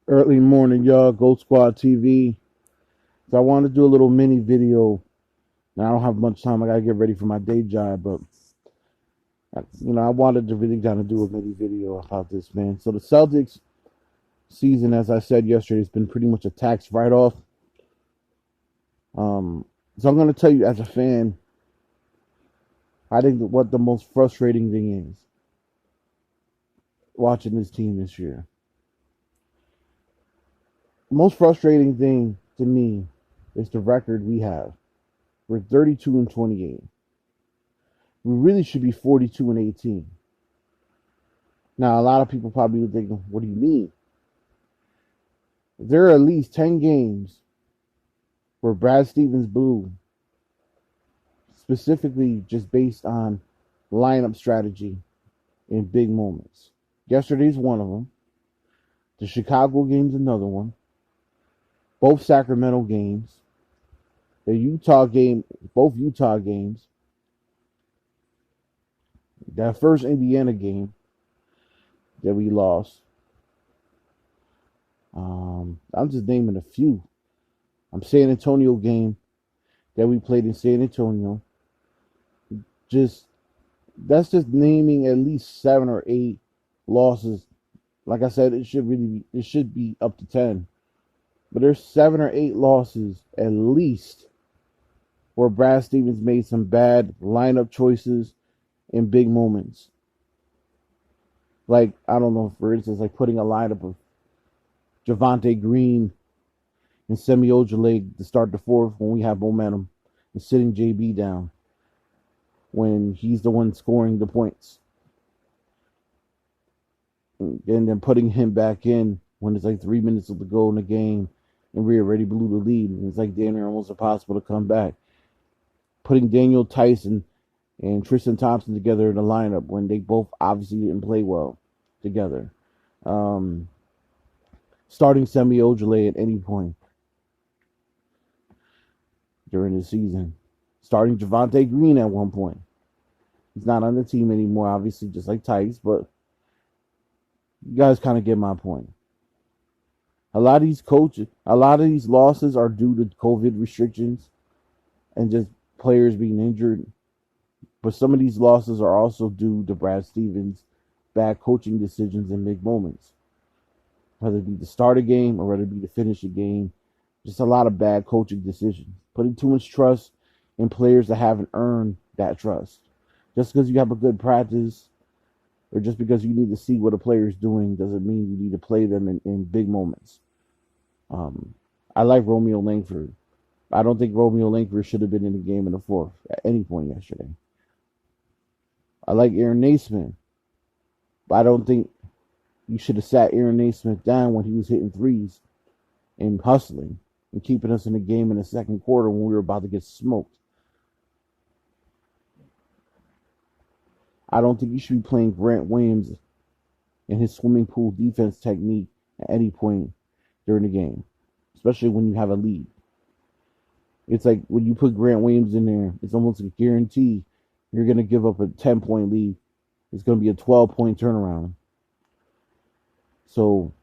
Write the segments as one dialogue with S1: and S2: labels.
S1: Early morning, y'all. Goatsquadtv. So I want to do a little mini video. Now I don't have much time. I gotta get ready for my day job, but I wanted to really kind of do a mini video about this, man. So the Celtics season, as I said yesterday, has been pretty much a tax write-off. So I'm gonna tell you, as a fan, I think that what the most frustrating thing is watching this team this year. The most frustrating thing to me is the record we have. We're 32-28. We really should be 42-18. Now, a lot of people probably would think, what do you mean? There are at least 10 games where Brad Stevens blew, specifically just based on lineup strategy in big moments. Yesterday's one of them. The Chicago game's another one. Both Sacramento games. The Utah game, both Utah games. That first Indiana game that we lost. I'm just naming a few. San Antonio game that we played in San Antonio. That's just naming at least 7 or 8 losses. Like I said, it should be up to 10. But there's 7 or 8 losses at least where Brad Stevens made some bad lineup choices in big moments. Like, I don't know, for instance, like putting a lineup of Javonte Green and Semi Ojeleye to start the fourth when we have momentum, and sitting JB down when he's the one scoring the points. And then putting him back in when it's like 3 minutes to go in the game and we already blew the lead. And it's like damn near almost impossible to come back. Putting Daniel Tyson and Tristan Thompson together in the lineup when they both obviously didn't play well together. Starting Semi Ojeleye at any point during the season. Starting Javonte Green at one point. He's not on the team anymore, obviously, just like Tice, but you guys kind of get my point. A lot of these losses are due to COVID restrictions and just players being injured. But some of these losses are also due to Brad Stevens' bad coaching decisions in big moments. Whether it be to start a game or whether it be to finish a game. Just a lot of bad coaching decisions. Putting too much trust in players that haven't earned that trust. Just because you have a good practice or just because you need to see what a player is doing doesn't mean you need to play them in big moments. I like Romeo Langford. I don't think Romeo Langford should have been in the game in the fourth at any point yesterday. I like Aaron Naismith, but I don't think you should have sat Aaron Naismith down when he was hitting threes and hustling and keeping us in the game in the second quarter when we were about to get smoked. I don't think you should be playing Grant Williams and his swimming pool defense technique at any point during the game, especially when you have a lead. It's like when you put Grant Williams in there, it's almost a guarantee you're going to give up a 10-point lead. It's going to be a 12-point turnaround. So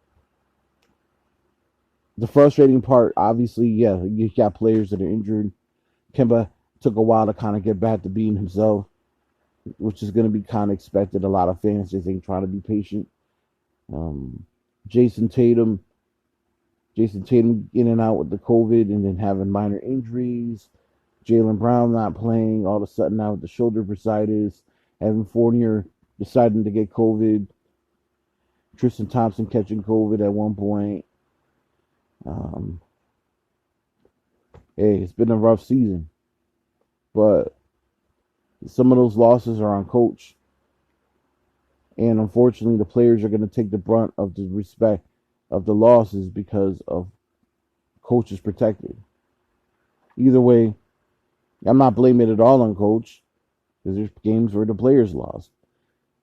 S1: the frustrating part, obviously, yeah, you got players that are injured. Kemba took a while to kind of get back to being himself, which is going to be kind of expected. A lot of fans just ain't trying to be patient. Jason Tatum in and out with the COVID and then having minor injuries. Jaylen Brown not playing all of a sudden now with the shoulder bursitis. Evan Fournier deciding to get COVID. Tristan Thompson catching COVID at one point. Hey, it's been a rough season. But some of those losses are on coach. And unfortunately, the players are going to take the brunt of the respect of the losses because of coaches protected. Either way, I'm not blaming it all on coach because there's games where the players lost.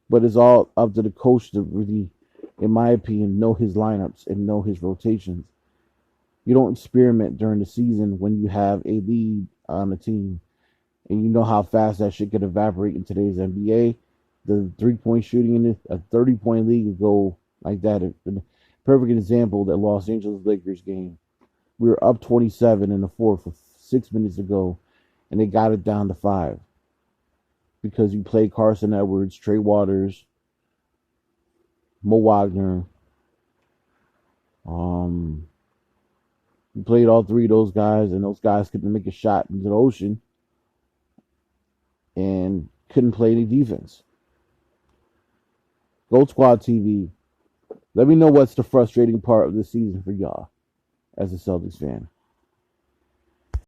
S1: But it's all up to the coach to really, in my opinion, know his lineups and know his rotations. You don't experiment during the season when you have a lead on the team. And you know how fast that shit could evaporate in today's NBA. The 3-point shooting in a 30-point league would go like that. Perfect example, that Los Angeles Lakers game. We were up 27 in the fourth with 6 minutes to go, and they got it down to 5 because you played Carson Edwards, Trey Waters, Mo Wagner. You played all three of those guys, and those guys couldn't make a shot into the ocean and couldn't play any defense. Goatsquadtv, let me know what's the frustrating part of the season for y'all as a Celtics fan.